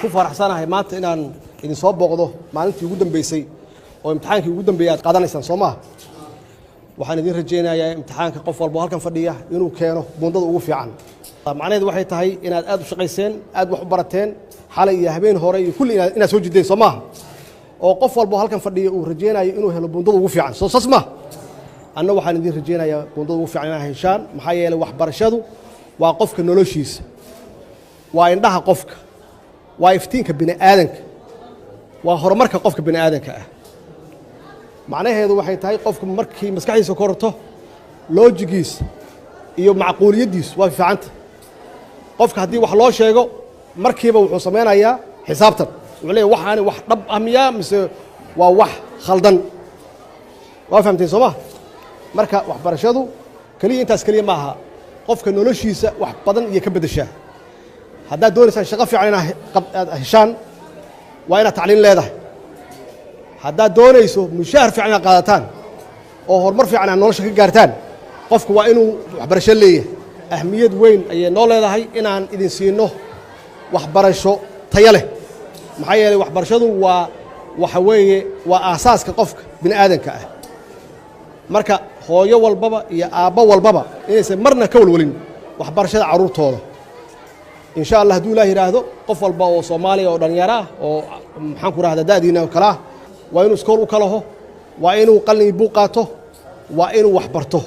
ku faraxsanahay maanta inaan idin soo booqdo maalintii ugu dambeysay oo imtixaankii ugu dambeeyay aad qaadanaysaan Soomaa waxaan idin rajeynayaa imtixaanka qof walba halkan fadhiya inuu keeno bundada ugu fiican macnaheedu waxay tahay inaad aad u shaqayseen aad wax u barateen xalay iyo habeen hore iyo kulli inaad soo jideen Soomaa oo qof walba halkan fadhiya uu rajeynayo inuu helo bundada ugu fiican soo sasma anna waxaan idin rajeynayaa bundada ugu fiican inaad heshaan maxaa yeelay waxbarashadu waa qofka noloshiisa waa indhaha qofka waa iftiinka bini aadanka waa horumarka qofka bini aadanka ah macnaheedu waxay tahay qofku markii maskaxdiisa korto loojigiisa iyo macquuliyadiisa waa fiicanta qofka haddii wax loo sheego markiiba wuxuu sameynayaa xisaabtan wuxuu leeyahay waxaani wax dhab ah miyaa mise waa wax khaldan waa fahamteen Soomaa marka waxbarashadu kaliya intaas kaliya ma aha qofka noloshiisa wax badan iyo ka bedeshaa haddaad doonaysaan shaqo fiican inaad heshaan waa inaad tacliin leedahay haddaad doonayso mushaahar fiican inaad qaadataan oo horumar fiican aad nolosha ka gaartaan qofku waa inuu waxbarasho leeyahay ahmiyad weyn ayay noo leedahay inaan idin siino waxbarasho tayo leh maxaa yeelay waxbarashadu waxa weeye waa aasaaska qofka bini aadanka ah marka hooyo walbaba iyo aabbo walbaba inaysan marna ka walwalin waxbarashada carruurtooda إن شاء الله هدو الله يراهدو قفل باو صومالي أو دنيارا أو محنكو راهدا دادينا وكلاه وإنو سكور وكلاهو وإنو قلني بوقاته وإنو وحبرته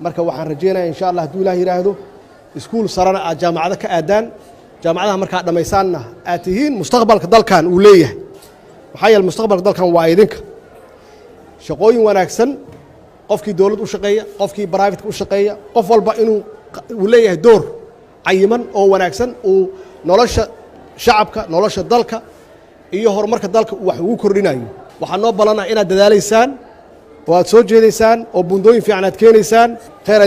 مركا وحن رجينا إن شاء الله هدو الله يراهدو سكول صارنا جامعة كأدان جامعة مركا دميساننا آتيهين مستقبل كدل كان وليه وحيا المستقبل كدل كان وايدينك شقوي وناكسن قفكي دولة وشقية قفكي برايفت وشقية قفل با إنو وليه دور عيمان أو وناكسن أو نولش شعبك نولش دالك إيه هرمرك دالك وحقوق كرناي وحنا بلنا إنا دلاليسان واتسوج لسان أو بندوين في عناد كينيسان خير